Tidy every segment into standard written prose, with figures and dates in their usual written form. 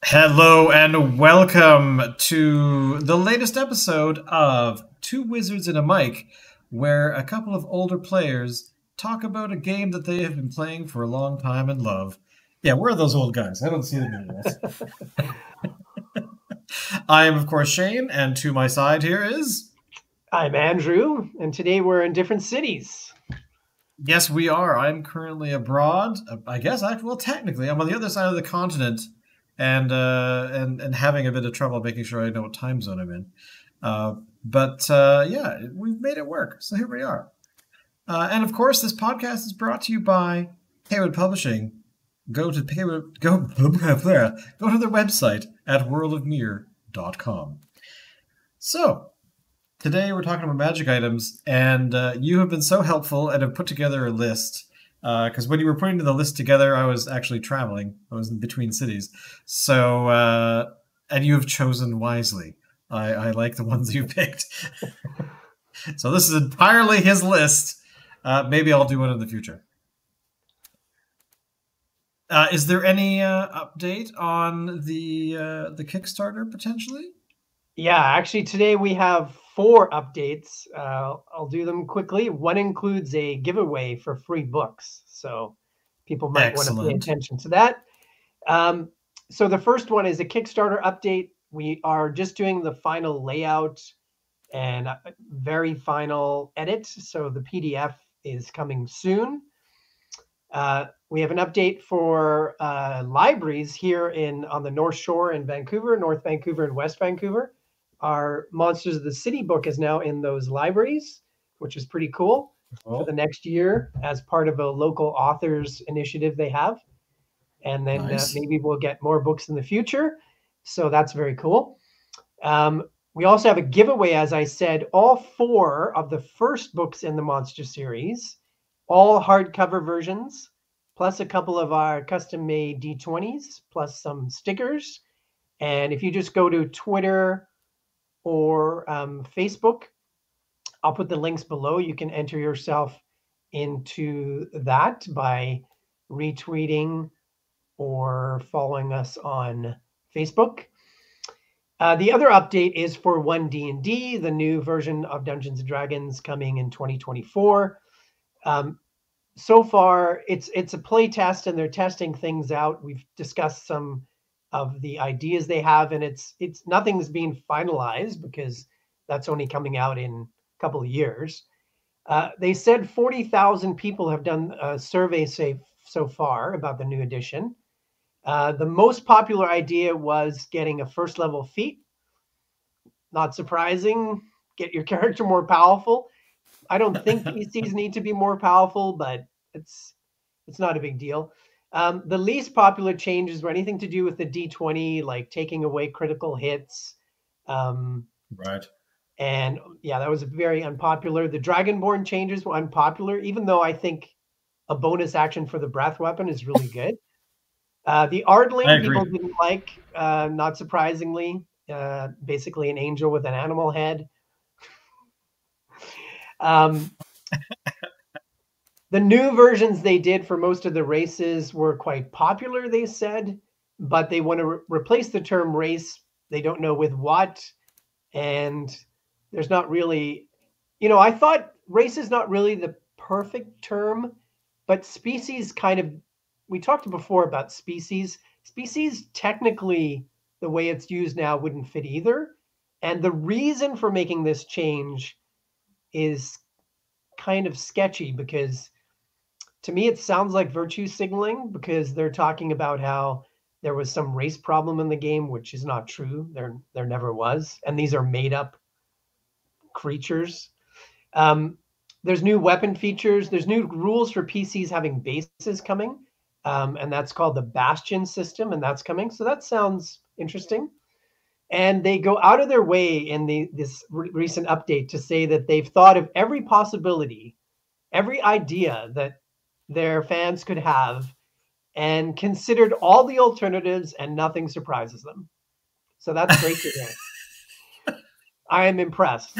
Hello and welcome to the latest episode of Two Wizards and a Mic, where a couple of older players talk about a game that they have been playing for a long time and love. Yeah, where are those old guys? I don't see them anymore. I am, of course, Shane, and to my side here is... I'm Andrew, and today we're in different cities. Yes, we are. I'm currently abroad. I guess, well, technically, I'm on the other side of the continent, and having a bit of trouble making sure I know what time zone I'm in. Yeah, we've made it work. So here we are. And of course, this podcast is brought to you by Cawood Publishing. Go to their website at worldofmere.com. So today we're talking about magic items, and you have been so helpful and have put together a list. Because when you were putting the list together, I was actually traveling. I was in between cities. So, and you have chosen wisely. I like the ones you picked. So this is entirely his list. Maybe I'll do one in the future. Is there any update on the Kickstarter potentially? Yeah, actually today we have 4 updates. I'll do them quickly. One includes a giveaway for free books, so people might want to pay attention to that. So the first one is a Kickstarter update. We are just doing the final layout and very final edit, so the PDF is coming soon. We have an update for libraries here on the North Shore in Vancouver, North Vancouver and West Vancouver. Our Monsters of the City book is now in those libraries, which is pretty cool for the next year as part of a local authors initiative they have. And then maybe we'll get more books in the future. So that's very cool. We also have a giveaway, as I said, all 4 of the first books in the Monster series, all hardcover versions, plus a couple of our custom-made D20s, plus some stickers. And if you just go to Twitter or Facebook, I'll put the links below. You can enter yourself into that by retweeting or following us on Facebook. The other update is for 1D&D, the new version of Dungeons & Dragons coming in 2024. So far, it's a play test, and they're testing things out. We've discussed some of the ideas they have, and it's nothing's being finalized because that's only coming out in a couple of years. They said 40,000 people have done a survey so far about the new edition. The most popular idea was getting a first level feat. Not surprising. Get your character more powerful. I don't think PCs need to be more powerful, but it's not a big deal. The least popular changes were anything to do with the D20, like taking away critical hits. Right. And yeah, that was very unpopular. The Dragonborn changes were unpopular, even though I think a bonus action for the breath weapon is really good. The Ardling people didn't like, not surprisingly. Basically an angel with an animal head. The new versions they did for most of the races were quite popular, they said, but they want to replace the term race. They don't know with what. And there's not really, I thought race is not really the perfect term, but species we talked before about species. Species, technically, the way it's used now wouldn't fit either. And the reason for making this change is kind of sketchy because to me, it sounds like virtue signaling because they're talking about how there was some race problem in the game, which is not true. There never was. And these are made up creatures. There's new weapon features. There's new rules for PCs having bases coming. And that's called the Bastion system, and that's coming. So that sounds interesting. And they go out of their way in this recent update to say that they've thought of every possibility, every idea that their fans could have, and considered all the alternatives, and nothing surprises them. So that's great to hear. I am impressed.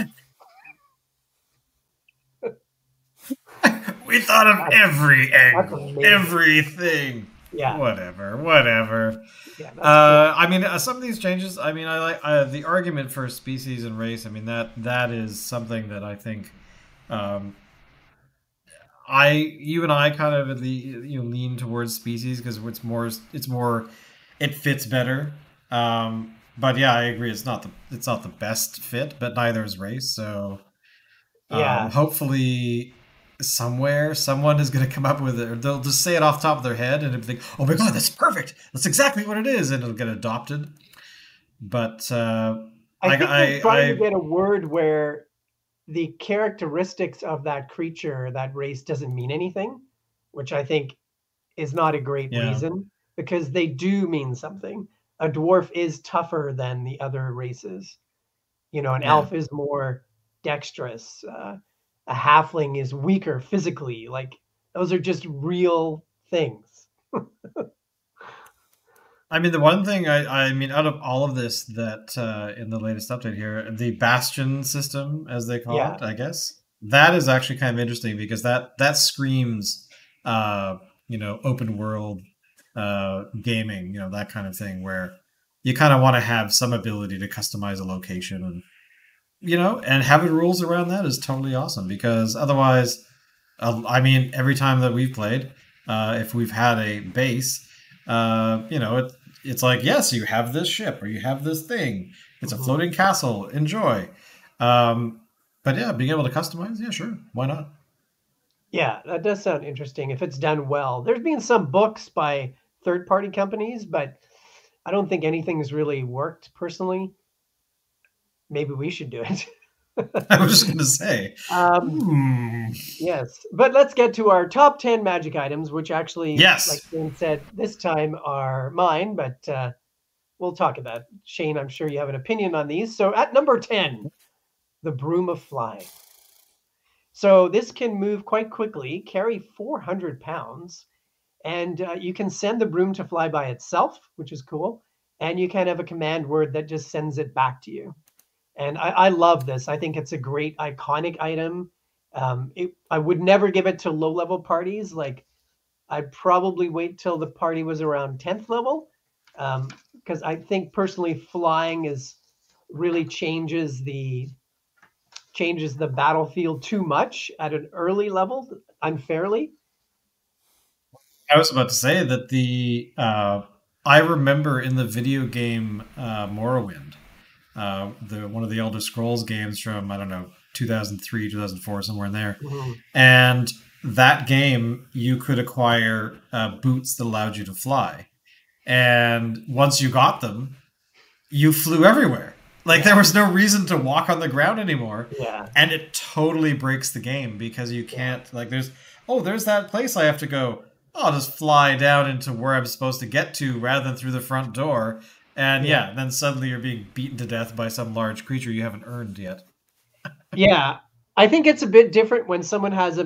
We thought of every angle, everything. Yeah. Whatever. Yeah, that's cool. I mean, some of these changes. I mean, I like the argument for species and race. I mean, that is something that I think, um, you and I kind of lean towards species because it fits better. But yeah, I agree. It's not the best fit, but neither is race. So Yeah. hopefully somewhere someone is going to come up with it, or they'll just say it off the top of their head and think, "Oh my god, that's perfect! That's exactly what it is," and it'll get adopted. But I think they're trying to get a word where the characteristics of that creature, that race, doesn't mean anything, which I think is not a great yeah, reason, because they do mean something. A dwarf is tougher than the other races. An yeah. elf is more dexterous. A halfling is weaker physically. Like, those are just real things. I mean, the one thing I mean, out of all of this, that in the latest update here, the Bastion system, as they call Yeah. it, I guess, that is actually kind of interesting because that screams, uh, open world gaming, that kind of thing where you kind of want to have some ability to customize a location, and and having rules around that is totally awesome because otherwise, I mean, every time that we've played, if we've had a base, it's like, yes, you have this ship or you have this thing. It's a Mhm. floating castle. Enjoy. Um, but yeah, being able to customize, yeah, sure, why not? Yeah, that does sound interesting if it's done well. There's been some books by third-party companies, but I don't think anything's really worked personally. Maybe we should do it. I was just gonna say, Um, hmm, yes, but let's get to our top 10 magic items, which actually, like yes. Shane said, this time are mine, but we'll talk about it. Shane, I'm sure you have an opinion on these. So at number 10, the Broom of Flying. So this can move quite quickly, carry 400 pounds, and you can send the broom to fly by itself, which is cool. And you can have a command word that just sends it back to you. And I love this. I think it's a great iconic item. I would never give it to low level parties. Like, I'd probably wait till the party was around 10th level, because I think personally flying is really changes the battlefield too much at an early level unfairly. I was about to say that I remember in the video game Morrowind, the one of the Elder Scrolls games from, I don't know, 2003, 2004, somewhere in there. Mhm. And that game, you could acquire boots that allowed you to fly. And once you got them, you flew everywhere. Like there Yeah, was no reason to walk on the ground anymore. yeah, And it totally breaks the game because you yeah, can't, like, there's that place I have to go. I'll just fly down into where I'm supposed to get to rather than through the front door. And yeah. yeah, then suddenly you're being beaten to death by some large creature you haven't earned yet. Yeah, I think it's a bit different when someone has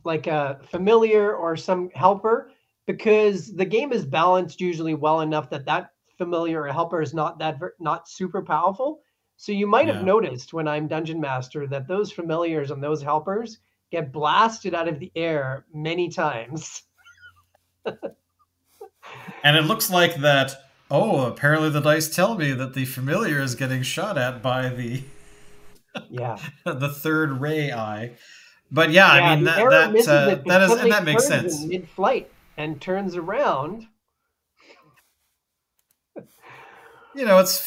like a familiar or some helper, because the game is balanced usually well enough that that familiar or helper is not super powerful. So you might have Yeah. noticed when I'm dungeon master that those familiars and those helpers get blasted out of the air many times. And it looks like that. Oh, apparently the dice tell me that the familiar is getting shot at by the Yeah. the third ray eye. But yeah, I Yeah, mean the arrow misses it, but that is, and suddenly that makes turns in sense. mid-flight and turns around. It's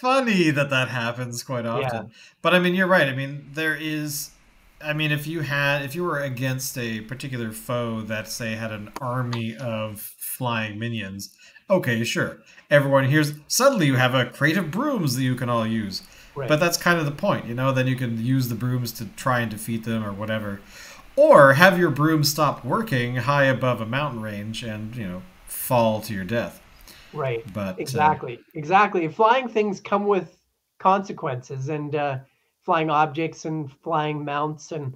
funny that that happens quite Yeah. often. But I mean, you're right. I mean, there is. I mean, if you were against a particular foe that, say, had an army of flying minions, okay, sure. Everyone here's suddenly you have a crate of brooms that you can all use. But Right. that's kind of the point, Then you can use the brooms to try and defeat them or whatever, or have your broom stop working high above a mountain range and fall to your death. Right. But Exactly. Exactly. Flying things come with consequences, and flying objects and flying mounts, and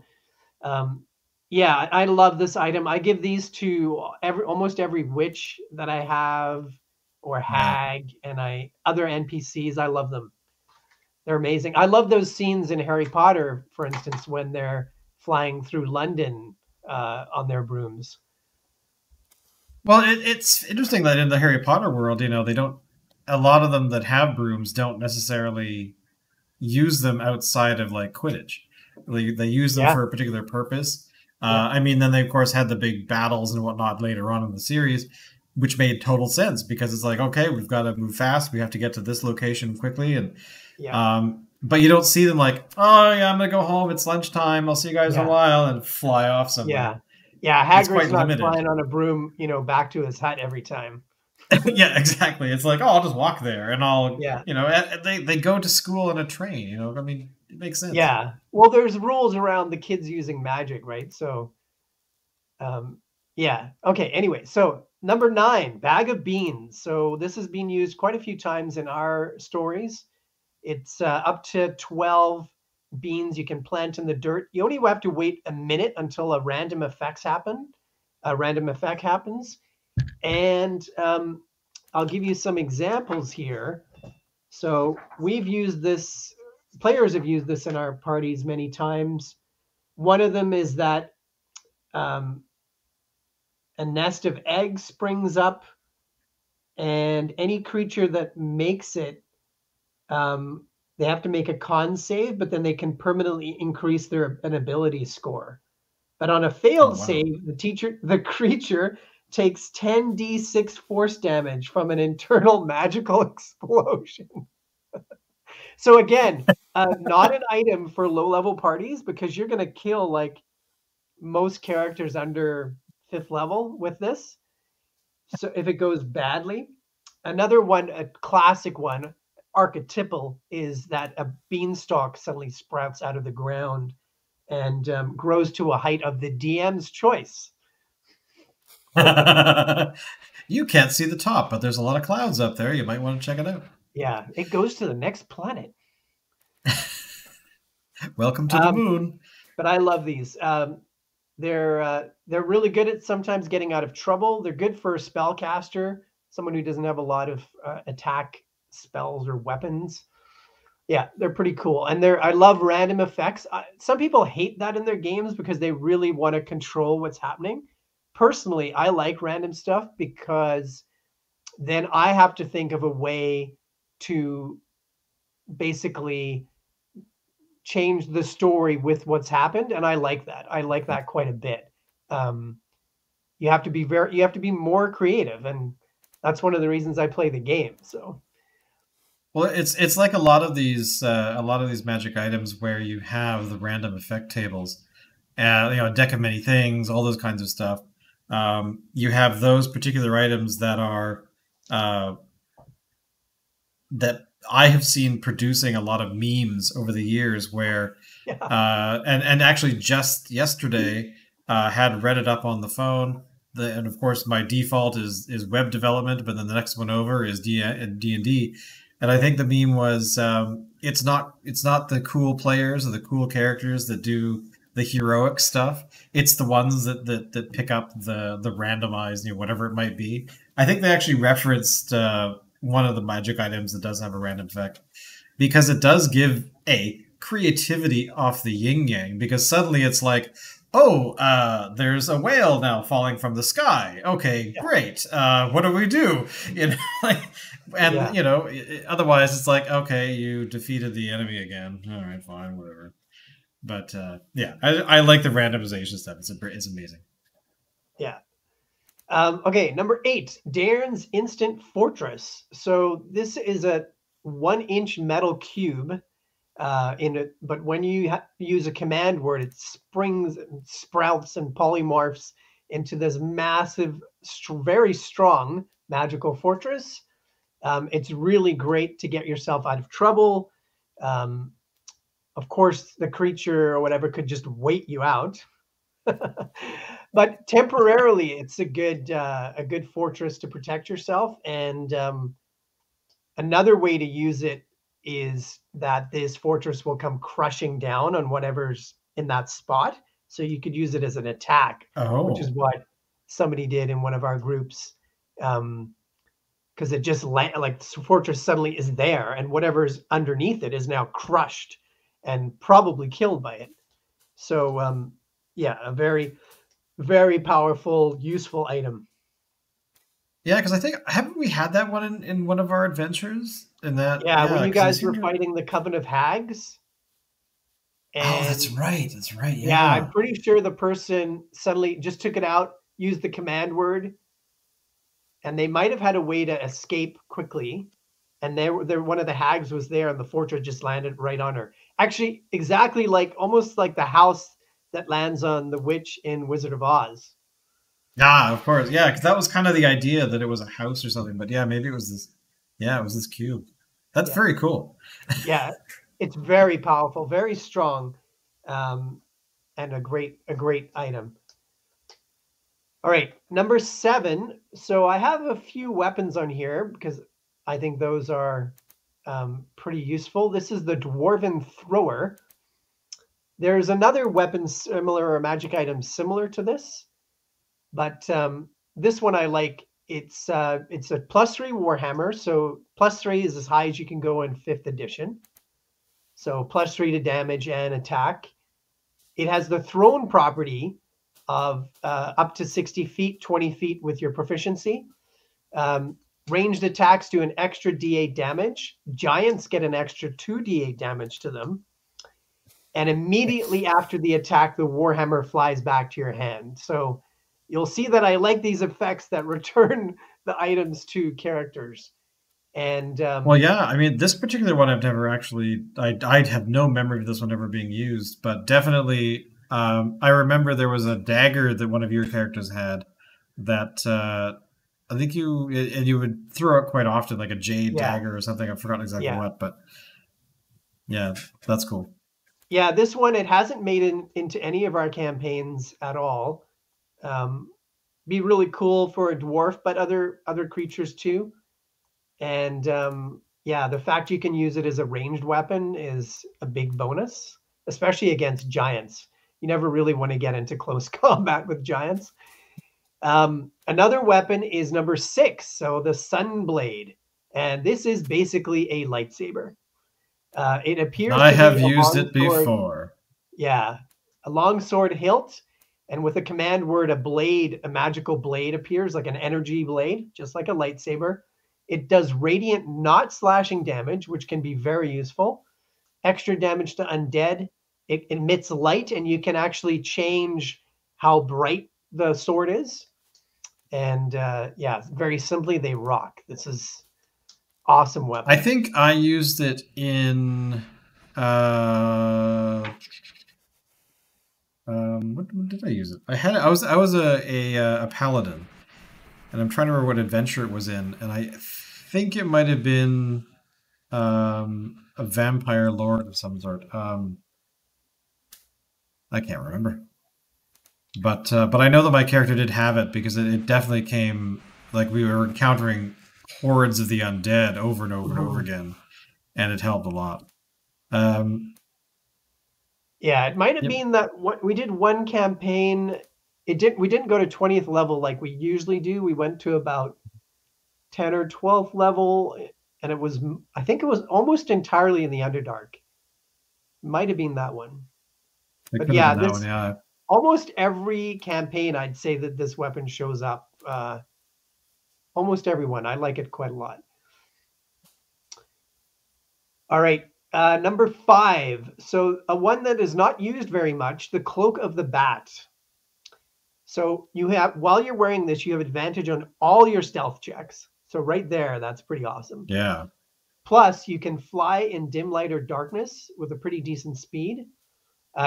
um, yeah, I love this item. I give these to almost every witch that I have, or yeah. hag, and I other NPCs. I love them. They're amazing. I love those scenes in Harry Potter, for instance, when they're flying through London on their brooms. Well, it's interesting that in the Harry Potter world, they don't. A lot of them that have brooms don't necessarily use them outside of like Quidditch. They use them for a particular purpose. I mean, then they of course had the big battles and whatnot later on in the series, which made total sense because it's like, okay, we've got to move fast. We have to get to this location quickly, and but you don't see them like, oh yeah, I'm gonna go home. It's lunchtime. I'll see you guys in a while, and fly off somewhere. Hagrid's not flying on a broom, back to his hut every time. Yeah, exactly. It's like, oh, I'll just walk there, and I'll, they go to school in a train. I mean, it makes sense. Yeah. Well, there's rules around the kids using magic, right? So, yeah. Okay. Anyway, so number 9, bag of beans. So this has been used quite a few times in our stories. It's up to 12 beans you can plant in the dirt. You only have to wait a minute until a random effect happens. And I'll give you some examples here. So we've used this, players have used this in our parties many times. One of them is that a nest of eggs springs up, and any creature that makes it, they have to make a con save, but then they can permanently increase their ability score. But on a failed save, the creature takes 10d6 force damage from an internal magical explosion. So again, not an item for low-level parties because you're going to kill like most characters under 5th level with this. So if it goes badly. Another one, a classic one, archetypal, is that a beanstalk suddenly sprouts out of the ground and grows to a height of the DM's choice. You can't see the top, but there's a lot of clouds up there. You might want to check it out. Yeah, it goes to the next planet. Welcome to the moon. But I love these. They're really good at sometimes getting out of trouble. They're good for a spellcaster, someone who doesn't have a lot of attack spells or weapons. Yeah, they're pretty cool. And I love random effects. Some people hate that in their games because they really want to control what's happening. Personally, I like random stuff because then I have to think of a way to basically change the story with what's happened, and I like that. I like that quite a bit. You have to be more creative, and that's one of the reasons I play the game. So, well, it's like a lot of these magic items where you have the random effect tables, a deck of many things, all those kinds of stuff. You have those particular items that are that I have seen producing a lot of memes over the years where, and actually just yesterday had read it up on the phone. And of course my default is web development, but then the next one over is D&D. And I think the meme was, it's not the cool players or the cool characters that do the heroic stuff. It's the ones that pick up the randomized, whatever it might be. I think they actually referenced one of the magic items that does have a random effect, because it does give creativity off the yin yang, because suddenly it's like, oh, there's a whale now falling from the sky. Okay, great. What do we do? Otherwise it's like, okay, you defeated the enemy again. All right, fine, whatever. But I like the randomization stuff. It's amazing. Yeah. Okay, number 8, Darren's Instant Fortress. So this is a 1-inch metal cube but when you use a command word, it springs, sprouts, and polymorphs into this massive, very strong magical fortress. It's really great to get yourself out of trouble. Of course, the creature or whatever could just wait you out. But temporarily, it's a good fortress to protect yourself. And another way to use it is that this fortress will come crushing down on whatever's in that spot. So you could use it as an attack, which is what somebody did in one of our groups. Because it just like the fortress suddenly is there, and whatever's underneath it is now crushed and probably killed by it. So a very, very powerful, useful item. Yeah, because I think haven't we had that one in one of our adventures? In that, Yeah, when yeah, you because I guys seem were to. fighting the Coven of Hags, Oh, and that's right. That's right. yeah, I'm Yeah. pretty sure the person suddenly just took it out, used the command word, and they might have had a way to escape quickly. And there, one of the hags was there, and the fortress just landed right on her. Actually, exactly like almost like the house that lands on the witch in Wizard of Oz. Ah, of course. Yeah, because that was kind of the idea that it was a house or something. But yeah, maybe it was this. Yeah, it was this cube. That's Yeah, very cool. yeah, it's very powerful, very strong, um, and a great item. All right, number 7. So I have a few weapons on here because I think those are pretty useful. This is the Dwarven Thrower. There's another weapon similar or magic item similar to this, but this one I like. It's a +3 Warhammer, so +3 is as high as you can go in 5th edition. So +3 to damage and attack. It has the thrown property of up to 60 feet, 20 feet with your proficiency. Ranged attacks do an extra d8 damage. Giants get an extra 2d8 damage to them. And immediately after the attack, the Warhammer flies back to your hand. So you'll see that I like these effects that return the items to characters. And Well, yeah. I mean, this particular one I've never actually. I have no memory of this one ever being used, but definitely, I remember there was a dagger that one of your characters had that I think you would throw it quite often, like a jade yeah, dagger or something. I've forgotten exactly yeah. what, but yeah, that's cool. Yeah, this one, it hasn't made into any of our campaigns at all. Um, be really cool for a dwarf, but other creatures too. And yeah, the fact you can use it as a ranged weapon is a big bonus, especially against giants. You never really want to get into close combat with giants. Another weapon is number 6, so the Sunblade, and this is basically a lightsaber. It appears I to be have a used long it sword. before. Yeah, a long sword hilt, and with a command word, a blade, a magical blade appears like an energy blade, just like a lightsaber. It does radiant, not slashing damage, which can be very useful. Extra damage to undead. It emits light, and you can actually change how bright the sword is. And yeah, very simply, they rock. This is awesome I weapon. think I used it in. Uh, what did I use it? I was a paladin, and I'm trying to remember what adventure it was in, and I think it might have been a vampire lord of some sort. I can't remember, but I know that my character did have it because it definitely came like we were encountering hordes of the undead over and over and over Mhm. again, and it helped a lot. Um, Yeah, it might have yep. been that we did one campaign. We didn't go to 20th level like we usually do. We went to about 10 or 12th level, and I think it was almost entirely in the Underdark. Might have been that one. It But could have yeah, been that one, this yeah. almost every campaign I'd say that this weapon shows up. Almost everyone. I like it quite a lot. All right. Number 5. So a one that is not used very much, the Cloak of the Bat. So you have, while you're wearing this, you have advantage on all your stealth checks. So right there, that's pretty awesome. Yeah. Plus, you can fly in dim light or darkness with a pretty decent speed.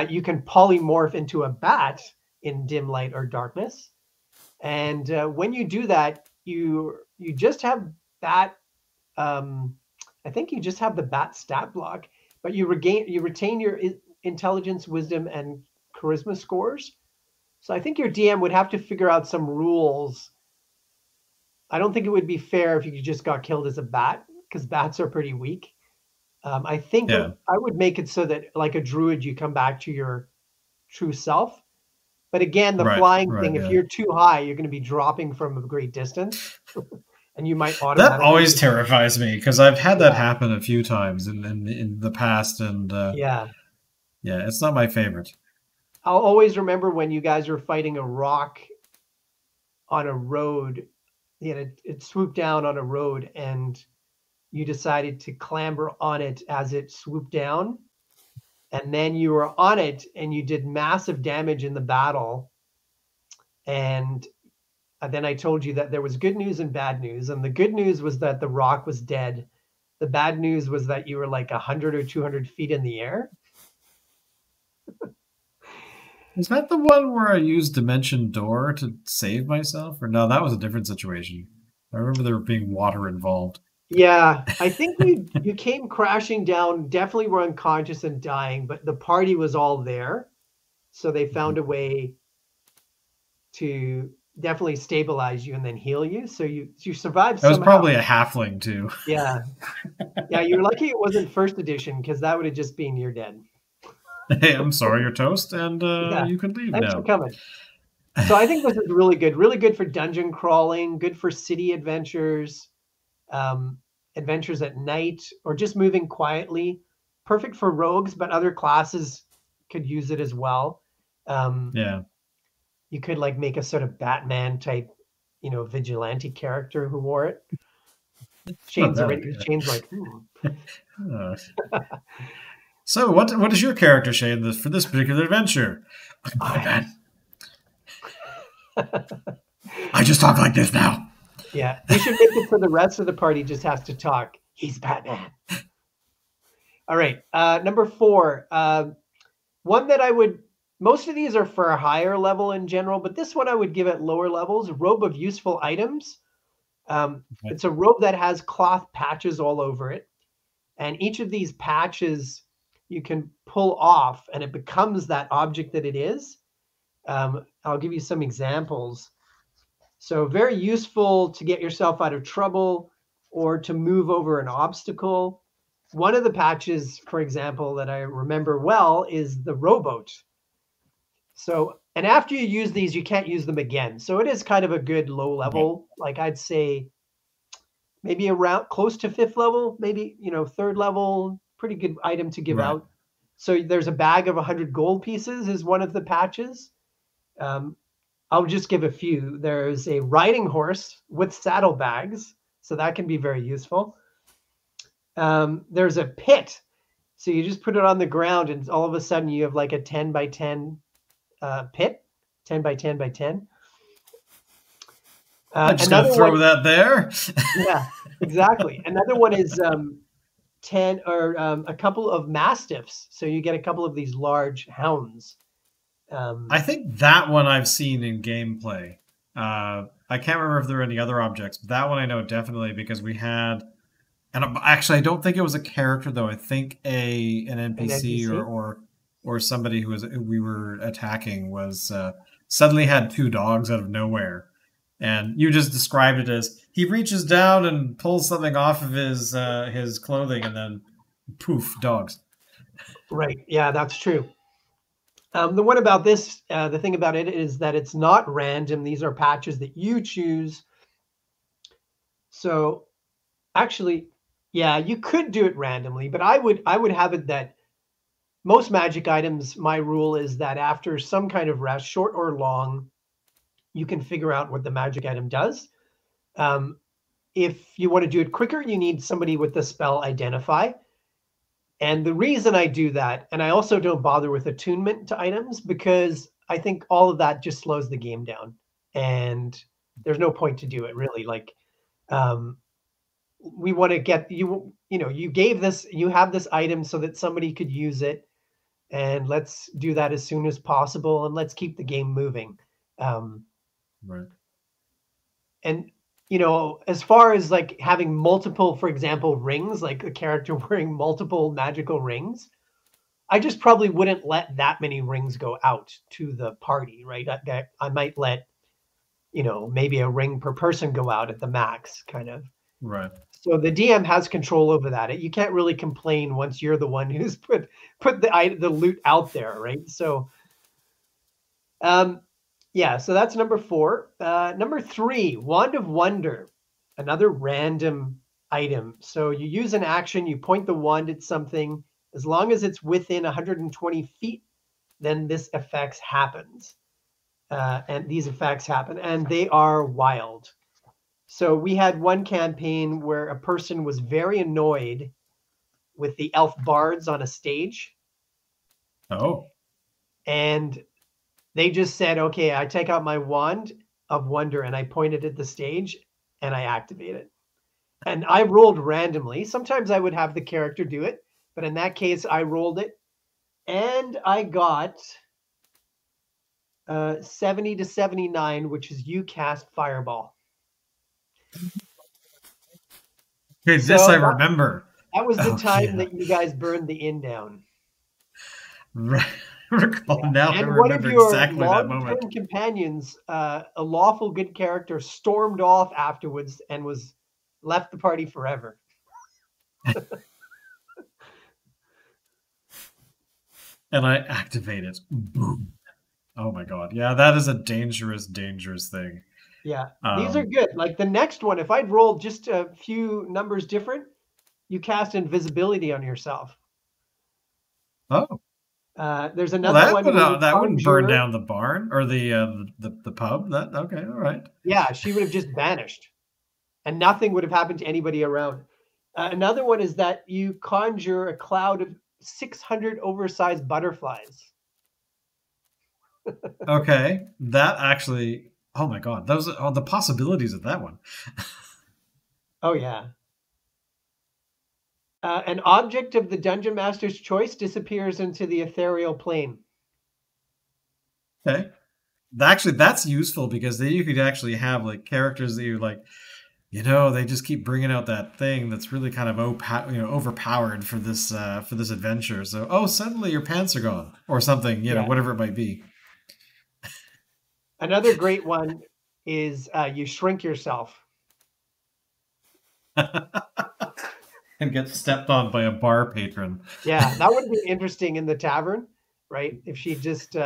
You can polymorph into a bat in dim light or darkness. And when you do that, you just have bat. I think you just have the bat stat block, but you retain your intelligence, wisdom, and charisma scores. So I think your DM would have to figure out some rules. I don't think it would be fair if you just got killed as a bat because bats are pretty weak. I think Yeah. I would make it so that, like a druid, you come back to your true self. But again, the Right. flying Right. thing, if Yeah. you're too high, you're going to be dropping from a great distance, and you might That automatically. always terrifies me because I've had that Yeah, happen a few times in the past, and yeah. yeah, it's not my favorite. I'll always remember when you guys were fighting a rock on a road. it swooped down on a road, and you decided to clamber on it as it swooped down. And then you were on it and you did massive damage in the battle. And then I told you that there was good news and bad news. And the good news was that the rock was dead. The bad news was that you were like 100 or 200 feet in the air. Is that the one where I used Dimension Door to save myself? Or no, that was a different situation. I remember there being water involved. Yeah, I think you came crashing down, definitely were unconscious and dying, but the party was all there. So they found a way to definitely stabilize you and then heal you. So you survived somehow. It was probably a halfling too. Yeah. Yeah, you're lucky it wasn't first edition, because that would have just been you're dead. Hey, I'm sorry, you're toast, and you can leave Thanks now. for coming. So I think this is really good for dungeon crawling, good for city adventures, adventures at night, or just moving quietly. Perfect for rogues, but other classes could use it as well. Yeah. You could like make a sort of Batman type, vigilante character who wore it. Shane's like, So what is your character, Shane, for this particular adventure? Batman. I just talk like this now. Yeah, we should make it so the rest of the party just has to talk. He's Batman. All right, number 4. One that most of these are for a higher level in general, but this one I would give at lower levels. Robe of Useful Items. It's a robe that has cloth patches all over it. And each of these patches you can pull off, and it becomes that object that it is. I'll give you some examples. So very useful to get yourself out of trouble or to move over an obstacle. One of the patches, for example, that I remember well is the rowboat. So, and after you use these, you can't use them again. So it is kind of a good low level, like I'd say maybe around close to 5th level, maybe, 3rd level, pretty good item to give out. So there's a bag of 100 gold pieces is one of the patches. I'll just give a few. There's a riding horse with saddlebags, so that can be very useful. There's a pit. So you just put it on the ground and all of a sudden you have like a 10 by 10 pit, 10 by 10 by 10. I'm just going to throw that there. Yeah, exactly. Another one is 10 or a couple of mastiffs. So you get a couple of these large hounds. I think that one I've seen in gameplay. I can't remember if there were any other objects, but that one I know definitely because we had, and actually I don't think it was a character though. I think an NPC, or somebody who we were attacking was suddenly had 2 dogs out of nowhere, and you just described it as he reaches down and pulls something off of his clothing, and then poof, dogs. Right. Yeah, that's true. The one about this, the thing about it is that it's not random. These are patches that you choose. So actually, yeah, you could do it randomly, but I would have it that most magic items, my rule is that after some kind of rest, short or long, you can figure out what the magic item does. If you want to do it quicker, you need somebody with the spell Identify. And the reason I do that, and I also don't bother with attunement to items, because I think all of that just slows the game down. And there's no point to do it, really. Like, we want to get, you have this item so that somebody could use it. And let's do that as soon as possible. And let's keep the game moving. Right. And as far as like having multiple, for example, rings, like a character wearing multiple magical rings, I just probably wouldn't let that many rings go out to the party, right? I might let, maybe a ring per person go out at the max, kind of. Right. So the DM has control over that. You can't really complain once you're the one who's put the loot out there, right? So, yeah, so that's number 4. Number 3, Wand of Wonder, another random item. So you use an action, you point the wand at something. As long as it's within 120 feet, then this effect happens. And these effects happen, and they are wild. So we had one campaign where a person was very annoyed with the elf bards on a stage. Oh. And they just said, okay, I take out my wand of wonder and I point it at the stage and I activate it. And I rolled randomly. Sometimes I would have the character do it, but in that case, I rolled it and I got 70 to 79, which is you cast Fireball. Okay, So this I remember. That was the time that you guys burned the inn down. Right. Recall Yeah. now. And I one of remember your exactly that moment. long-term companions, a lawful good character, stormed off afterwards and left the party forever. And I activate it. Boom. Oh my god. Yeah, that is a dangerous, dangerous thing. Yeah, these are good. Like the next one, if I'd rolled just a few numbers different, you cast invisibility on yourself. Oh. There's another one where that wouldn't burn down the barn or the pub. That okay, all right. Yeah, she would have just vanished, and nothing would have happened to anybody around. Another one is that you conjure a cloud of 600 oversized butterflies. Okay, that actually. Oh my god, those are the possibilities of that one. Oh yeah. An object of the dungeon master's choice disappears into the ethereal plane. Okay, actually, that's useful because then you could actually have like characters that you like. They just keep bringing out that thing that's really kind of overpowered for this adventure. So, suddenly your pants are gone or something. Whatever it might be. Another great one is you shrink yourself. And get stepped on by a bar patron. Yeah, that would be interesting in the tavern, right? If she just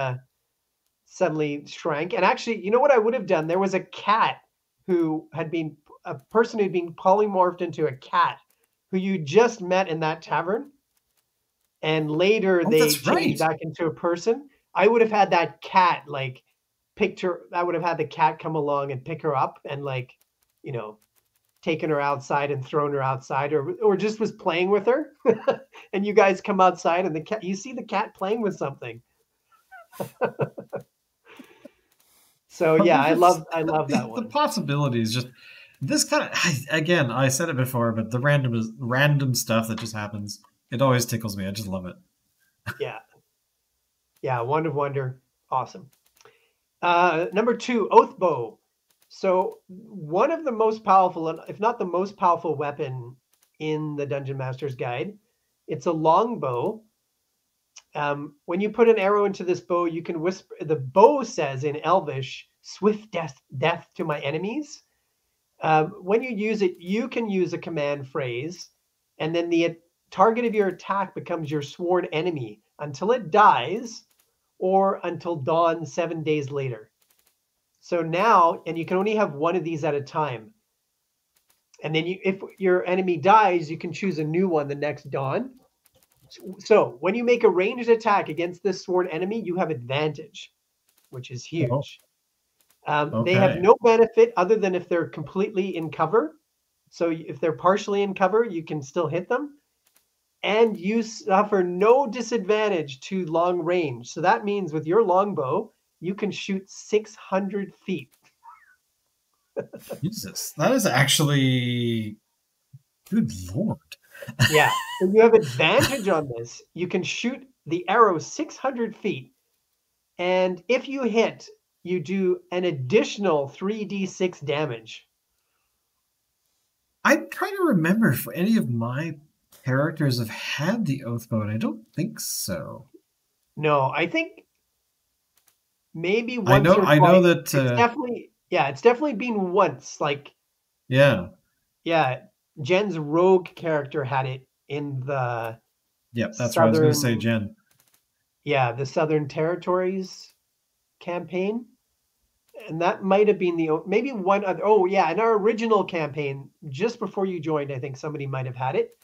suddenly shrank. And actually, you know what I would have done? There was a cat a person who'd been polymorphed into a cat who you just met in that tavern. And later they changed back into a person. I would have had that cat I would have had the cat come along and pick her up and taken her outside and thrown her outside or just was playing with her. And you guys come outside and you see the cat playing with something. So yeah, I love that one. The possibilities, just this kind of, again, I said it before, but the random stuff that just happens, it always tickles me. I just love it. Yeah, Wand of Wonder, awesome. Number 2, Oathbow. So one of the most powerful, if not the most powerful weapon in the Dungeon Master's Guide, it's a longbow. When you put an arrow into this bow, you can whisper. The bow says in Elvish, "Swift death to my enemies." When you use it, you can use a command phrase, and then the target of your attack becomes your sworn enemy until it dies, or until dawn 7 days later. So now, and you can only have one of these at a time. And then if your enemy dies, you can choose a new one the next dawn. So when you make a ranged attack against this sworn enemy, you have advantage, which is huge. They have no benefit other than if they're completely in cover. So if they're partially in cover, you can still hit them. And you suffer no disadvantage to long range. So that means with your longbow, you can shoot 600 feet. Jesus, that is actually, good Lord. Yeah, so you have advantage on this. You can shoot the arrow 600 feet. And if you hit, you do an additional 3d6 damage. I'm trying to remember if any of my characters have had the Oathbow, and I don't think so. No, I think maybe once or twice. I know that it's definitely been once. Yeah, Jen's rogue character had it in the that's what I was going to say, Jen. Yeah, the Southern Territories campaign, and that might have been maybe one other. Oh yeah, in our original campaign, just before you joined, I think somebody might have had it.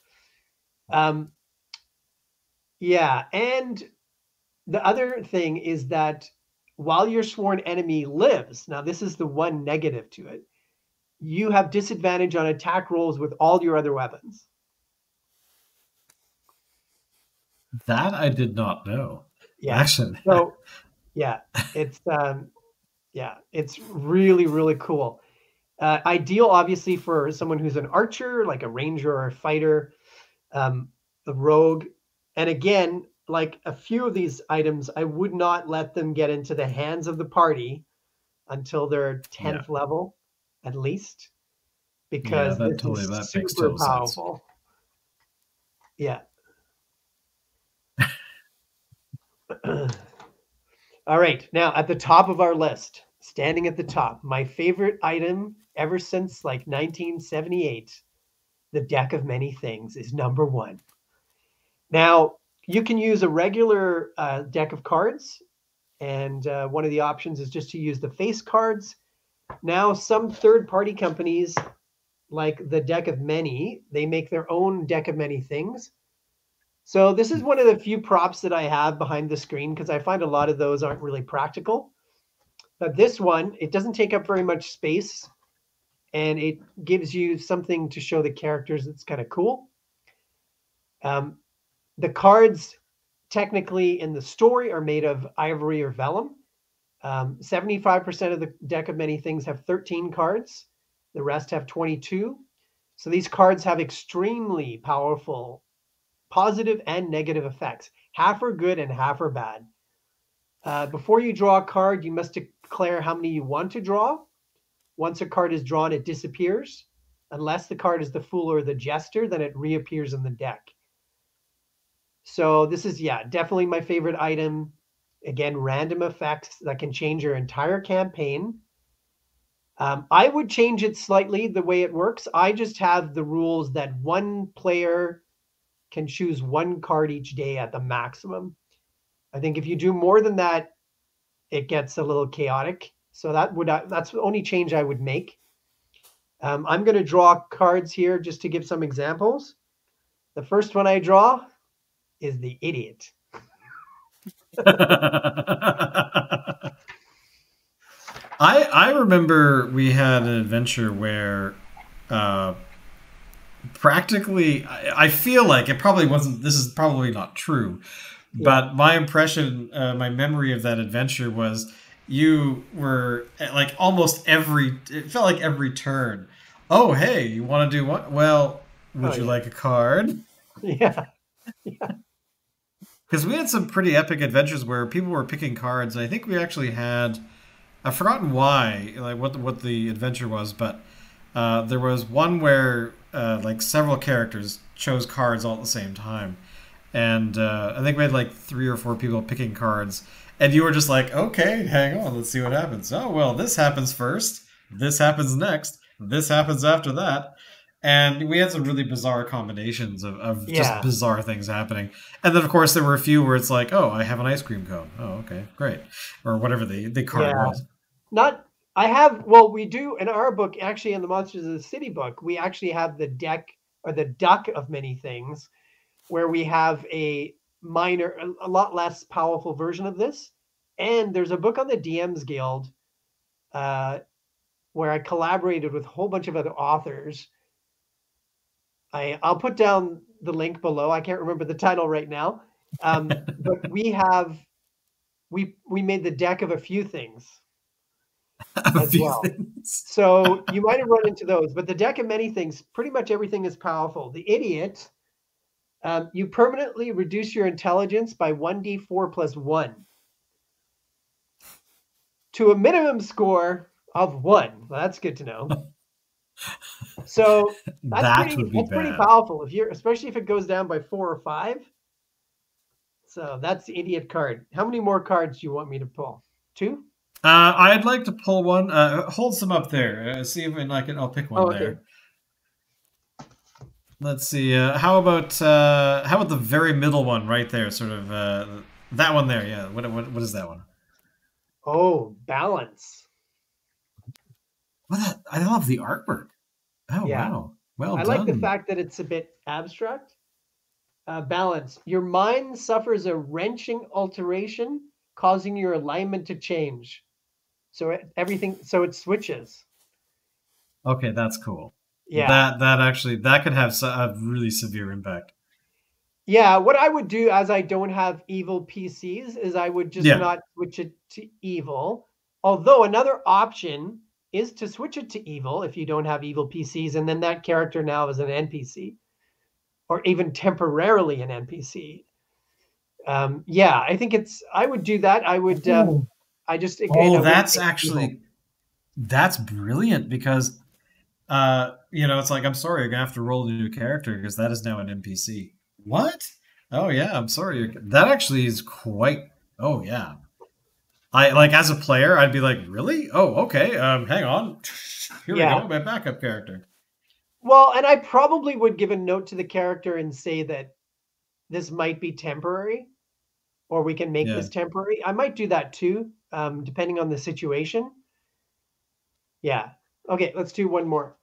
Yeah, and the other thing is that while your sworn enemy lives, now this is the one negative to it, you have disadvantage on attack rolls with all your other weapons. That I did not know. Yeah. Actually. So yeah, it's really, really cool. Ideal, obviously, for someone who's an archer, like a ranger or a fighter, a rogue. And again, like a few of these items, I would not let them get into the hands of the party until their 10th level, at least, because this is super powerful. Yeah. All right. Now, at the top of our list, standing at the top, my favorite item ever since like 1978, the deck of many things, is number 1. Now, you can use a regular deck of cards, and one of the options is just to use the face cards. Now, some third-party companies, like the Deck of Many, they make their own deck of many things. So this is one of the few props that I have behind the screen because I find a lot of those aren't really practical. But this one, it doesn't take up very much space, and it gives you something to show the characters that's kind of cool. The cards technically in the story are made of ivory or vellum. 75% of the deck of many things have 13 cards. The rest have 22. So these cards have extremely powerful positive and negative effects. Half are good and half are bad. Before you draw a card, you must declare how many you want to draw. Once a card is drawn, it disappears. Unless the card is the Fool or the Jester, then it reappears in the deck. So this is, definitely my favorite item. Again, random effects that can change your entire campaign. I would change it slightly the way it works. I just have the rules that one player can choose one card each day at the maximum. I think if you do more than that, it gets a little chaotic. So that's the only change I would make. I'm going to draw cards here just to give some examples. The first one I draw is the Idiot. I remember we had an adventure where practically, I feel like it probably wasn't, this is probably not true, but my impression, my memory of that adventure was you were like it felt like every turn. Oh, hey, you want to do what? Well, would you like a card? Yeah. Because we had some pretty epic adventures where people were picking cards, and I think we actually had, I've forgotten why, like what the adventure was, but there was one where like several characters chose cards all at the same time, and I think we had like 3 or 4 people picking cards, and you were just like, okay, hang on, let's see what happens. Oh well, this happens first, this happens next, this happens after that. And we had some really bizarre combinations of just bizarre things happening. And then, of course, there were a few where it's like, oh, I have an ice cream cone. Oh, okay, great. Or whatever the card was. We do in our book, actually in the Monsters of the City book, we actually have the deck or the duck of many things where we have a lot less powerful version of this. And there's a book on the DM's Guild where I collaborated with a whole bunch of other authors. I'll put down the link below. I can't remember the title right now. But we made the deck of a few things as well. So you might have run into those, but the deck of many things, pretty much everything is powerful. The Idiot, you permanently reduce your intelligence by 1d4 plus 1 to a minimum score of 1. Well, that's good to know. So that's pretty powerful especially if it goes down by 4 or 5. So that's the Idiot card. How many more cards do you want me to pull? 2? I'd like to pull one. Hold some up there. See if I'll pick one there. Let's see. How about the very middle one right there? Sort of that one there. Yeah. What is that one? Oh, Balance. I love the artwork. Oh, yeah. Wow. Well done. I like the fact that it's a bit abstract. Balance. Your mind suffers a wrenching alteration, causing your alignment to change. So it switches. Okay, that's cool. Yeah. That actually that could have a really severe impact. Yeah, what I would do, as I don't have evil PCs, is I would just Yeah. not switch it to evil. Although another option is to switch it to evil if you don't have evil PCs, and then that character now is an NPC, or even temporarily an NPC. Yeah, I think I would do that. I would. I just again, Oh, I wouldn't that's make it evil. actually that's brilliant because it's like, I'm sorry, you're gonna have to roll a new character because that is now an NPC. What? Oh yeah, I'm sorry. That actually is quite. Oh yeah. I like, as a player, I'd be like, really? Oh, okay. Hang on. Here we Yeah. go, my backup character. Well, and I probably would give a note to the character and say that this might be temporary, or we can make this temporary. I might do that too, depending on the situation. Yeah. Okay, let's do one more.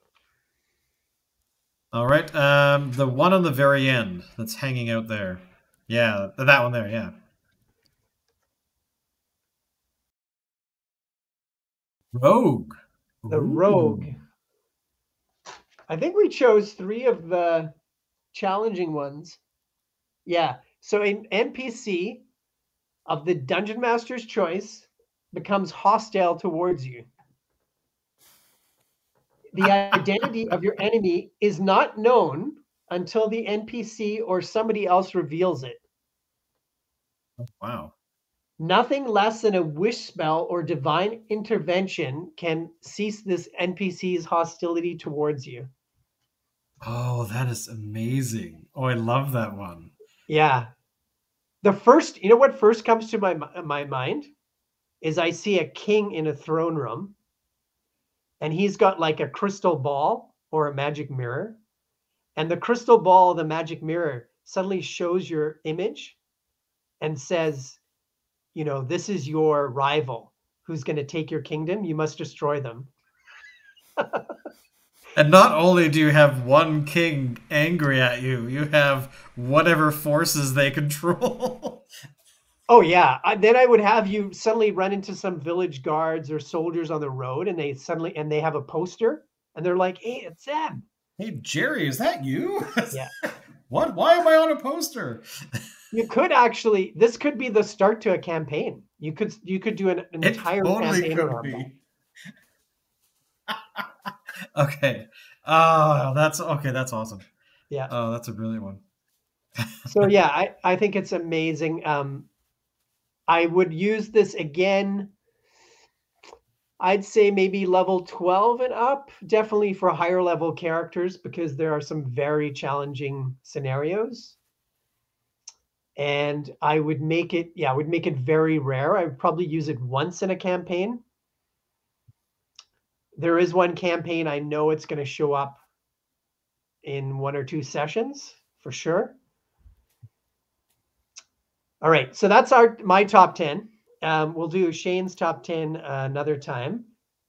All right. The one on the very end that's hanging out there. Yeah, that one there. Yeah. Rogue. The Ooh. rogue. I think we chose 3 of the challenging ones. Yeah. So an NPC of the Dungeon Master's choice becomes hostile towards you. The identity of your enemy is not known until the NPC or somebody else reveals it. Oh, wow. Nothing less than a wish spell or divine intervention can cease this NPC's hostility towards you. Oh, that is amazing. Oh, I love that one. Yeah. The first, you know what first comes to my mind is I see a king in a throne room, and he's got like a crystal ball or a magic mirror, and the crystal ball, the magic mirror, suddenly shows your image and says, you know, this is your rival who's going to take your kingdom. You must destroy them. And not only do you have one king angry at you, you have whatever forces they control. Oh yeah. Then I would have you suddenly run into some village guards or soldiers on the road, and they have a poster, and they're like, "Hey, it's them." Hey, Jerry, is that you? Yeah. What? Why am I on a poster? You could actually. This could be the start to a campaign. You could do an entire campaign around that. Okay. Oh, that's okay. That's awesome. Yeah. Oh, that's a brilliant one. So yeah, I think it's amazing. I would use this again. I'd say maybe level 12 and up, definitely for higher level characters, because there are some very challenging scenarios. And I would make it, I would make it very rare. I would probably use it once in a campaign. There is one campaign I know it's going to show up in 1 or 2 sessions for sure. All right, so that's my top 10. We'll do Shane's top 10 another time.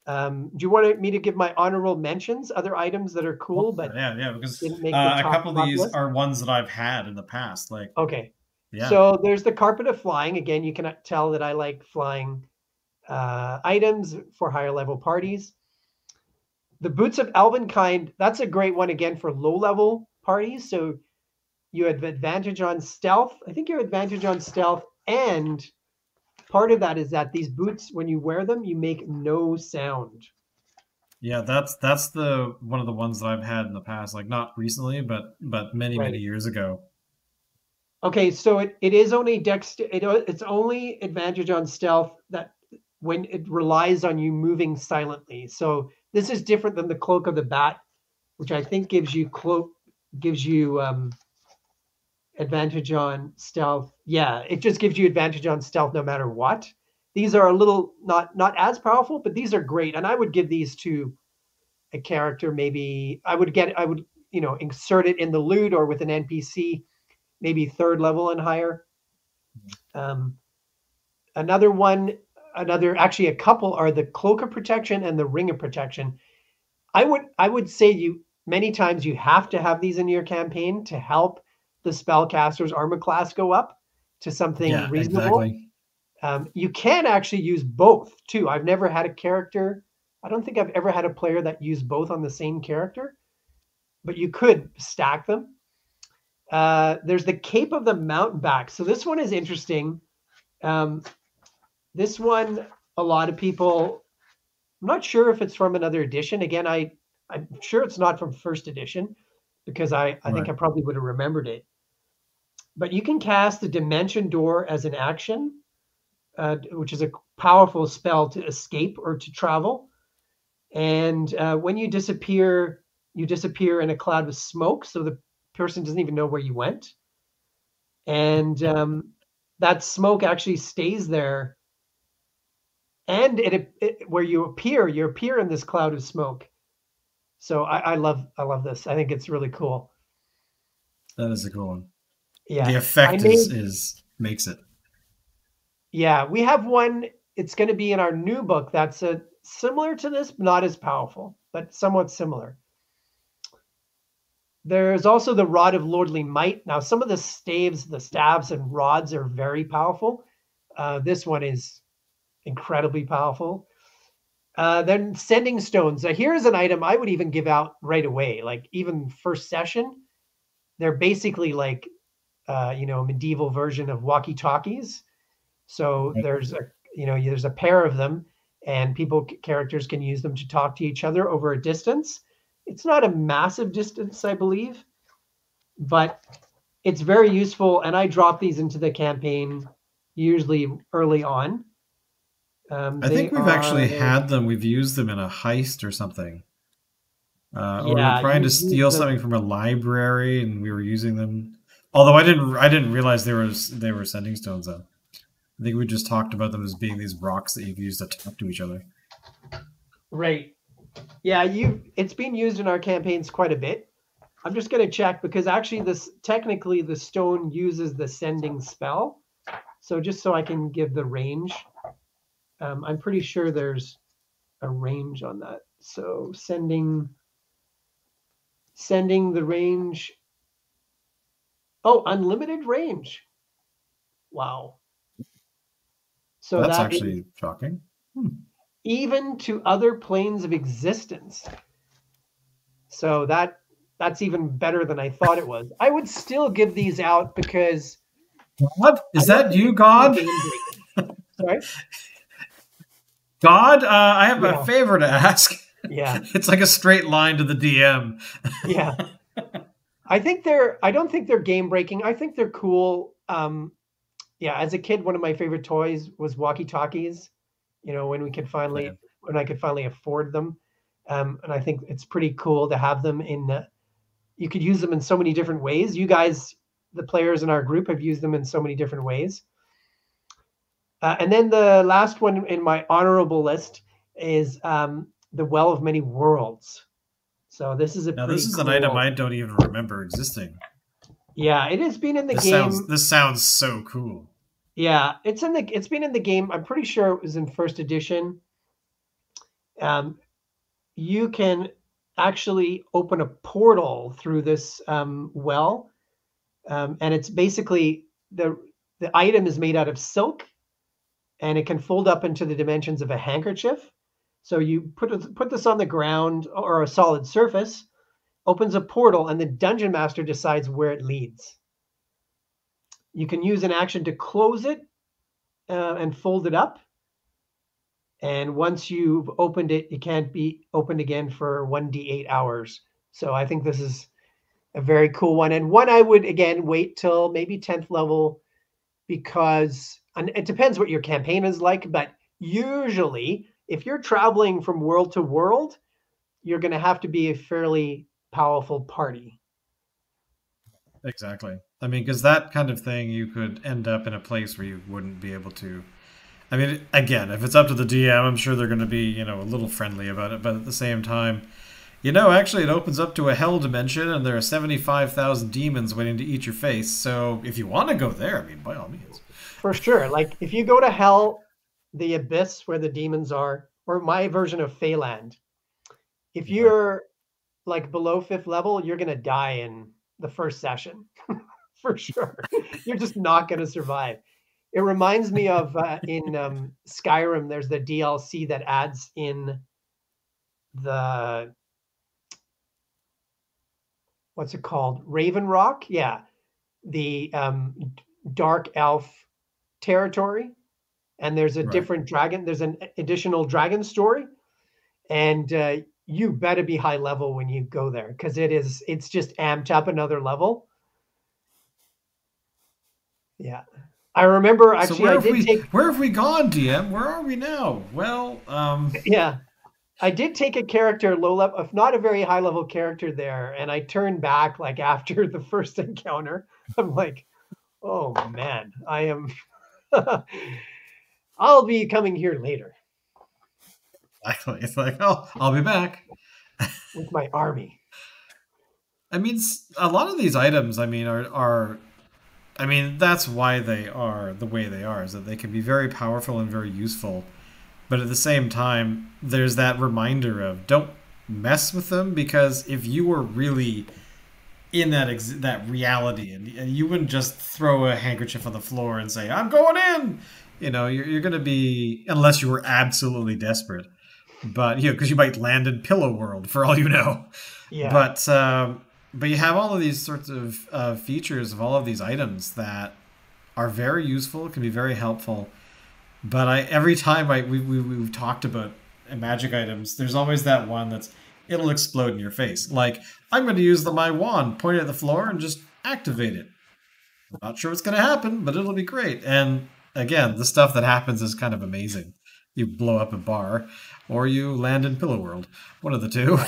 Do you want me to give my honorable mentions, other items that are cool, but yeah, because didn't make a couple of these list? are ones that I've had in the past. Like, okay, yeah. So there's the Carpet of Flying. Again, you can tell that I like flying items for higher level parties. The Boots of Elvenkind, that's a great one again for low level parties. So you have advantage on stealth. I think your advantage on stealth, and part of that is that these boots, when you wear them, you make no sound. Yeah, that's the one of the ones that I've had in the past, like not recently, but many years ago. Okay, so it is only it's only advantage on stealth that when it relies on you moving silently. So this is different than the Cloak of the Bat, which I think gives you advantage on stealth. Yeah, it just gives you advantage on stealth no matter what. These are a little not as powerful, but these are great, and I would give these to a character. Maybe I would insert it in the loot or with an NPC, maybe 3rd level and higher. Actually a couple are the Cloak of Protection and the Ring of Protection. I would say many times you have to have these in your campaign to help the spellcaster's armor class go up to something reasonable. Exactly. You can actually use both too. I've never had a character I don't think I've ever had a player that used both on the same character, but you could stack them. There's the Cape of the Mountebank. So this one is interesting. This one, a lot of people, I'm not sure if it's from another edition. Again, I'm sure it's not from first edition because I think I probably would have remembered it. But you can cast the Dimension Door as an action, which is a powerful spell to escape or to travel. And when you disappear in a cloud of smoke, so the person doesn't even know where you went. And that smoke actually stays there. And where you appear in this cloud of smoke. So I love this. I think it's really cool. That is a cool one. Yeah. The effect makes it. Yeah, we have one. It's going to be in our new book that's similar to this, but not as powerful, but somewhat similar. There's also the Rod of Lordly Might. Now, some of the staves and rods are very powerful. This one is incredibly powerful. Then Sending Stones. Now, here's an item I would even give out right away. Like even first session, they're basically like, a medieval version of walkie-talkies. So there's a pair of them, and characters can use them to talk to each other over a distance. It's not a massive distance, I believe, but it's very useful. And I drop these into the campaign usually early on. I think we've actually had them. We've used them in a heist or something. Or we were trying to steal something from a library, and we were using them. Although I didn't realize they were Sending Stones though. I think we just talked about them as being these rocks that you've used to talk to each other. Right. Yeah, it's been used in our campaigns quite a bit. I'm just going to check because actually technically the stone uses the sending spell. So just so I can give the range, I'm pretty sure there's a range on that. So sending the range. Oh, unlimited range. Wow. So that's actually shocking. Even to other planes of existence. So that's even better than I thought it was. I would still give these out because God? Is that you, God? Sorry? God, I have a favor to ask. Yeah. It's like a straight line to the DM. Yeah. I don't think they're game breaking. I think they're cool. As a kid, one of my favorite toys was walkie-talkies. When I could finally afford them. And I think it's pretty cool to have them you could use them in so many different ways. You guys, the players in our group, have used them in so many different ways. And then the last one in my honorable list is the Well of Many Worlds. So this is an item I don't even remember existing. Yeah, it has been in the game. This sounds so cool. Yeah, it's been in the game. I'm pretty sure it was in first edition. You can actually open a portal through this well, and it's basically the item is made out of silk, and it can fold up into the dimensions of a handkerchief. So you put this on the ground or a solid surface, opens a portal, and the dungeon master decides where it leads. You can use an action to close it and fold it up. And once you've opened it, it can't be opened again for 1d8 hours. So I think this is a very cool one. And one I would, again, wait till maybe 10th level because it depends what your campaign is like. But usually, if you're traveling from world to world, you're going to have to be a fairly powerful party. Exactly. I mean, because that kind of thing, you could end up in a place where you wouldn't be able to. I mean, again, if it's up to the DM, I'm sure they're going to be, a little friendly about it. But at the same time, actually it opens up to a hell dimension and there are 75,000 demons waiting to eat your face. So if you want to go there, I mean, by all means. For sure. Like if you go to hell, the abyss where the demons are, or my version of Feyland, if you're like below 5th level, you're going to die in the first session. For sure. You're just not going to survive. It reminds me of in Skyrim, there's the DLC that adds in the what's it called? Raven Rock? Yeah. The dark elf territory. And there's a different dragon. There's an additional dragon story. And you better be high level when you go there, because it's just amped up another level. Yeah. I remember actually so where have we gone, DM? Where are we now? Well, yeah. I did take a character low level, if not a very high level character there, and I turned back like after the first encounter. I'm like, oh man, I am I'll be coming here later. Exactly. It's like, oh, I'll be back with my army. I mean, a lot of these items, I mean, are I mean, that's why they are the way they are, is that they can be very powerful and very useful. But at the same time, there's that reminder of don't mess with them, because if you were really in that reality, and you wouldn't just throw a handkerchief on the floor and say, I'm going in! You know, you're going to be, unless you were absolutely desperate. But, you know, because you might land in Pillow World, for all you know. Yeah. But you have all of these sorts of features of all of these items that are very useful, can be very helpful. But every time we've talked about magic items, there's always that one it'll explode in your face. Like, I'm going to use my wand, point it at the floor, and just activate it. I'm not sure what's going to happen, but it'll be great. And again, the stuff that happens is kind of amazing. You blow up a bar, or you land in Pillow World. One of the two.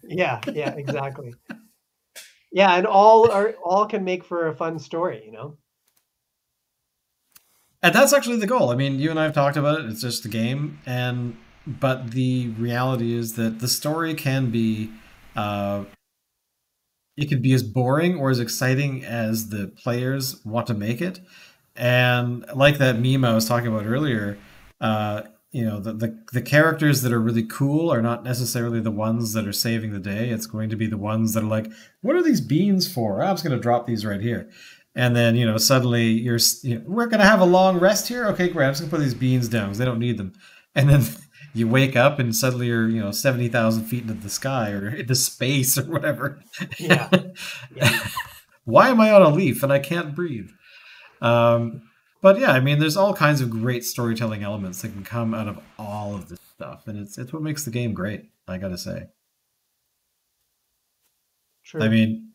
Yeah, exactly. Yeah, and all can make for a fun story, you know? And that's actually the goal. I mean, you and I have talked about it. It's just a game, but the reality is that the story can be, it could be as boring or as exciting as the players want to make it. And like that meme I was talking about earlier, you know, the characters that are really cool are not necessarily the ones that are saving the day. It's going to be the ones that are like, what are these beans for? I'm just going to drop these right here. And then, you know, suddenly we're going to have a long rest here. Okay, great. I'm just going to put these beans down because they don't need them. And then you wake up and suddenly you're, you know, 70,000 feet into the sky or into space or whatever. Yeah. Why am I on a leaf and I can't breathe? But yeah, I mean, there's all kinds of great storytelling elements that can come out of all of this stuff, and it's what makes the game great, I gotta say. True. I mean,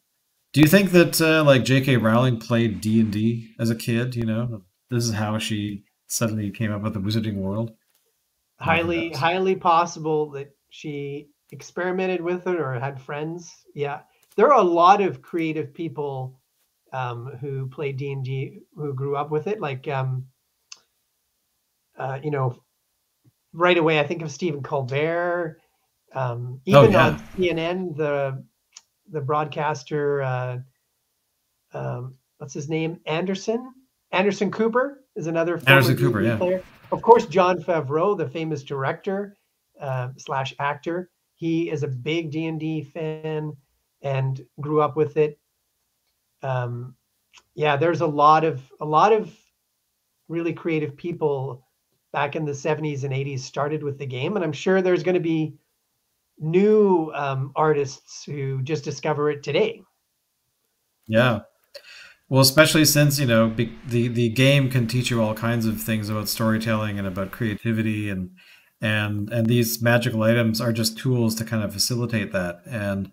do you think that like J.K. Rowling played D&D as a kid? You know, this is how she suddenly came up with the Wizarding World. Highly possible that she experimented with it or had friends. Yeah, there are a lot of creative people who played D&D who grew up with it. Like, you know, right away I think of Stephen Colbert. On CNN, the broadcaster, what's his name? Anderson Cooper is another former D&D player. Of course, Jon Favreau, the famous director / actor, he is a big D&D fan and grew up with it. Yeah, there's a lot of really creative people back in the 70s and 80s started with the game, and I'm sure there's going to be new artists who just discover it today. Yeah. Well, especially since, you know, the game can teach you all kinds of things about storytelling and about creativity, and these magical items are just tools to kind of facilitate that. And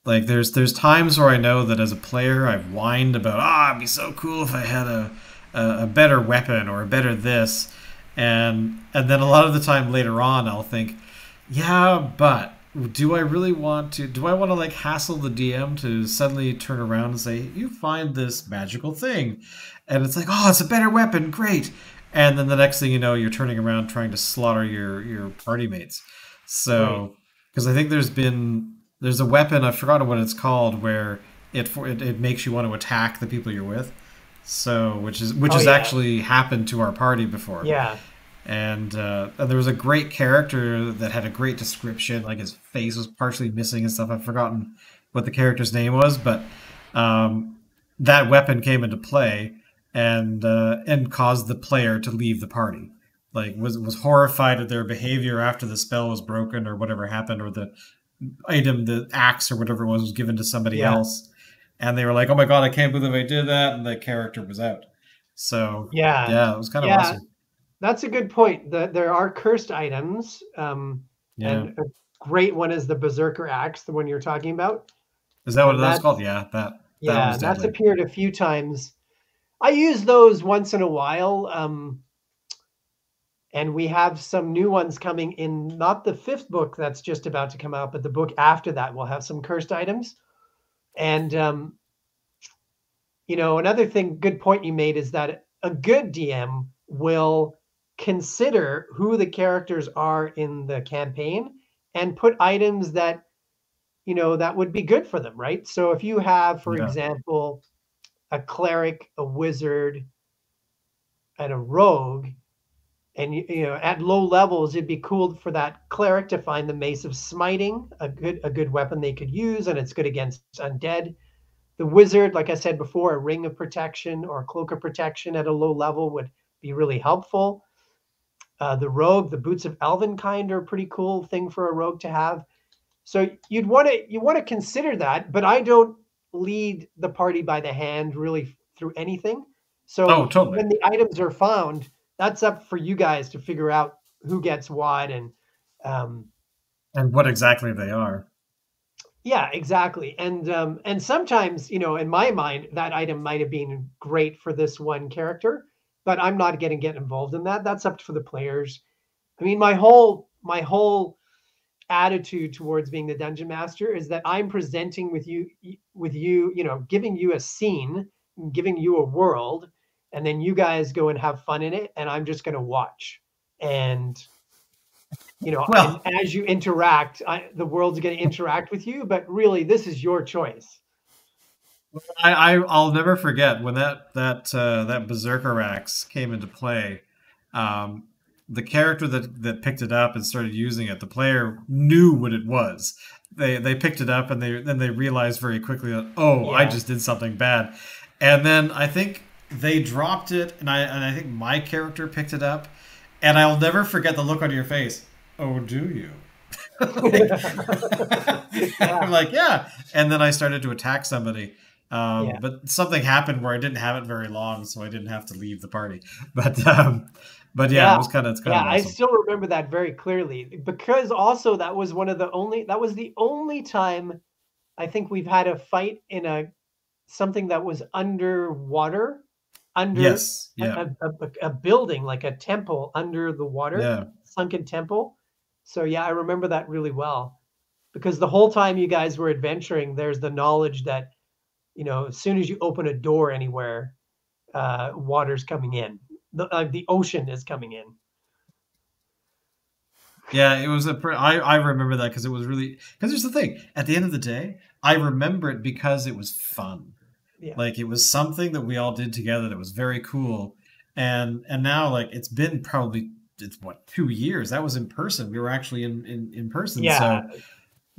like there's times where I know that as a player I've whined about, it'd be so cool if I had a better weapon or a better this, and then a lot of the time later on I'll think, yeah, but do I really want to? Do I want to like hassle the DM to suddenly turn around and say, you find this magical thing, and it's like, oh, it's a better weapon, great, and then the next thing you know, you're turning around trying to slaughter your party mates. So, because I think there's a weapon, I've forgotten what it's called, where it makes you want to attack the people you're with. So, which has actually happened to our party before. Yeah. And there was a great character that had a great description, like his face was partially missing and stuff. I've forgotten what the character's name was, but that weapon came into play and caused the player to leave the party. like was horrified at their behavior after the spell was broken or whatever happened, or the item, the axe or whatever it was given to somebody Yeah. else, and they were like, "Oh my god, I can't believe I did that," and the character was out. So Yeah. yeah, it was kind of Yeah. awesome. That's a good point. There are cursed items, Yeah, and a great one is the Berserker Axe, the one you're talking about. is that what And that's called? that's Yeah, that yeah, was and that's deadly. appeared a few times. I use those once in a while, and we have some new ones coming in. Not the fifth book that's just about to come out, but the book after that will have some cursed items. And another thing, good point you made is that a good DM will consider who the characters are in the campaign and put items that that would be good for them, right? So if you have, for Yeah, example, a cleric, a wizard, and a rogue, and at low levels, it'd be cool for that cleric to find the Mace of Smiting, a good weapon they could use, and it's good against undead. The wizard, like I said before, a ring of protection or a cloak of protection at a low level would be really helpful. The rogue, the boots of Elvenkind are a pretty cool thing for a rogue to have. So you want to consider that, but I don't lead the party by the hand really through anything. oh So totally. when the items are found, that's up for you guys to figure out who gets what, and um, And what exactly they are. yeah, exactly. And sometimes, in my mind, that item might have been great for this one character, but I'm not going to get involved in that. That's up for the players. I mean, my whole attitude towards being the dungeon master is that I'm presenting with you, giving you a scene, giving you a world, and then you guys go and have fun in it, and I'm just going to watch. And and Well, as you interact, the world's going to interact with you, but really, this is your choice. I'll never forget when that Berserker axe came into play. Um, the character that picked it up and started using it, the player knew what it was. They picked it up and they realized very quickly that, oh, I Yeah. just did something bad, and then I think they dropped it, and I think my character picked it up, and I'll never forget the look on your face. Oh, do you? Like, Yeah. I'm like, yeah. And then I started to attack somebody. Yeah. But something happened where I didn't have it very long, so I didn't have to leave the party. But yeah, Yeah. it's kind Yeah. of I awesome. still remember that very clearly because also that was the only time I think we've had a fight in something that was underwater, under Yes, a, yeah, a building, like a temple under the water, yeah, sunken temple. So yeah, I remember that really well because the whole time you guys were adventuring, there's the knowledge that as soon as you open a door anywhere, water's coming in. The ocean is coming in. yeah. It was I remember that because it was really, because here's the thing. At the end of the day, I remember it because it was fun. Yeah. Like it was something that we all did together that was very cool. And now, like, it's been probably, it's what, 2 years. That was in person. We were actually in person. Yeah. So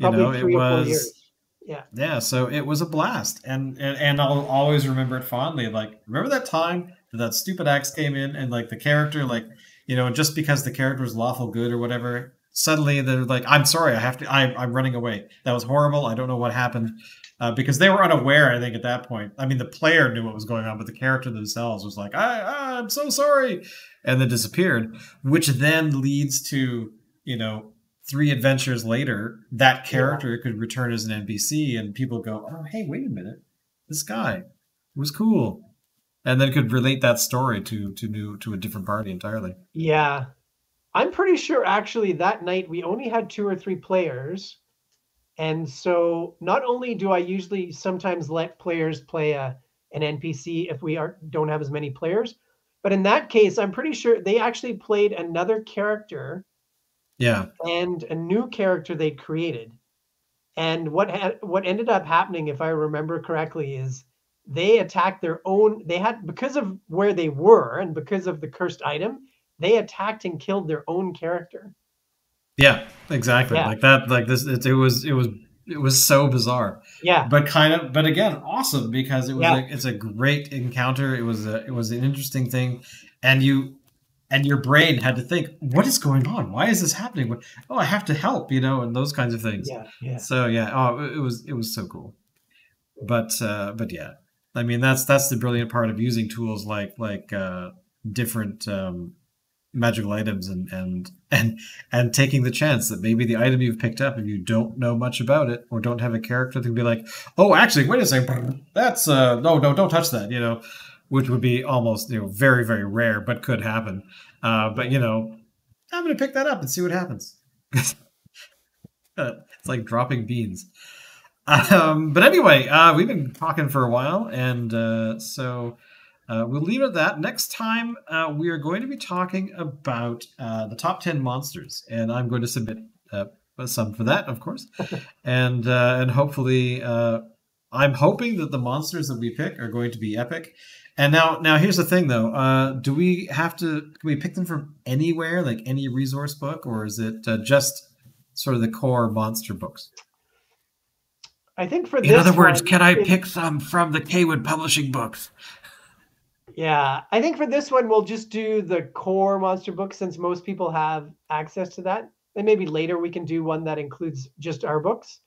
Probably it 3 or 4 years. was, Yeah. yeah, so it was a blast, and I'll always remember it fondly. Like, remember that time that stupid axe came in, and like the character, like, just because the character was lawful good or whatever, suddenly they're like, "I'm sorry, I have to. I'm running away. That was horrible. I don't know what happened." Because they were unaware, I think, at that point. I mean, the player knew what was going on, but the character themselves was like, I'm so sorry," and then disappeared, which then leads to, you know, three adventures later, that Yeah. character could return as an NPC, and people go, "Oh, hey, wait a minute, this guy was cool," and then could relate that story to a different party entirely. Yeah. I'm pretty sure actually that night we only had 2 or 3 players. And so not only do I usually sometimes let players play an NPC if we don't have as many players, but in that case, I'm pretty sure they actually played another character Yeah, and a new character they created. And what ended up happening, if I remember correctly, is they attacked their own. They had, because of where they were and because of the cursed item, they attacked and killed their own character. yeah, exactly. Yeah, Like that. Like this. It was so bizarre, yeah, but again, awesome, because yeah, it's a great encounter. It was an interesting thing, and and your brain had to think, what is going on? Why is this happening? Oh, I have to help, and those kinds of things. Yeah. So yeah, it was so cool. But yeah, I mean that's the brilliant part of using tools like different magical items and taking the chance that maybe the item you've picked up, if you don't know much about it or don't have a character, that can be like, oh, actually, wait a second, that's no, don't touch that, which would be almost very, very rare, but could happen. But I'm going to pick that up and see what happens. It's like dropping beans. But anyway, we've been talking for a while, and so we'll leave it at that. Next time, we are going to be talking about the top 10 monsters, and I'm going to submit some for that, of course. And hopefully, I'm hoping that the monsters that we pick are going to be epic. And now here's the thing, though. Do we have to? Can we pick them from anywhere, like any resource book, or is it just sort of the core monster books? I think for this in other words, can I pick some from the Cawood Publishing books? Yeah, I think for this one, we'll just do the core monster book since most people have access to that. And maybe later we can do one that includes just our books.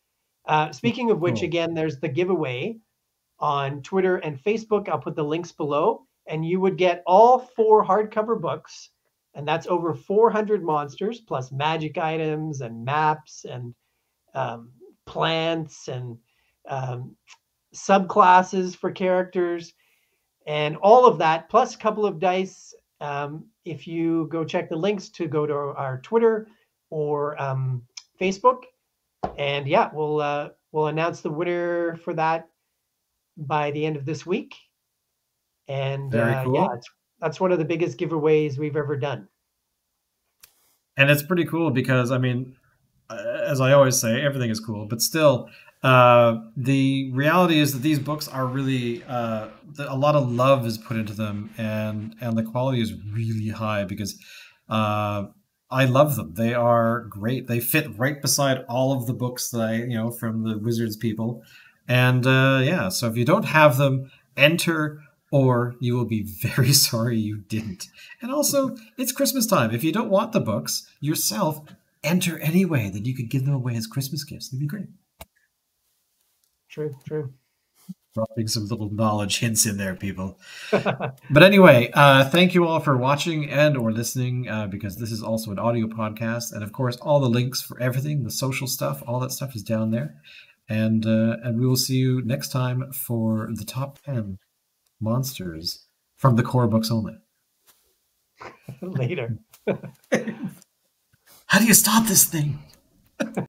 Speaking of which, again, there's the giveaway on Twitter and Facebook. I'll put the links below, and you would get all 4 hardcover books, and that's over 400 monsters plus magic items and maps and plants and subclasses for characters and all of that, plus a couple of dice. If you go check the links to go to our Twitter or Facebook, and yeah, we'll announce the winner for that by the end of this week. And very cool. Yeah, that's one of the biggest giveaways we've ever done. And it's pretty cool because, I mean, as I always say, everything is cool, but still, the reality is that these books are really a lot of love is put into them, and the quality is really high because I love them. They are great. They fit right beside all of the books that I from the Wizards people, and yeah. So if you don't have them, enter, or you will be very sorry you didn't. And also, it's Christmas time. If you don't want the books yourself, enter anyway. Then you could give them away as Christmas gifts. It'd be great. True. Dropping some little knowledge hints in there, people. But anyway, thank you all for watching and or listening, because this is also an audio podcast. And of course, all the links for everything, the social stuff, all that stuff is down there. And we will see you next time for the top 10 monsters from the core books only. Later. How do you stop this thing?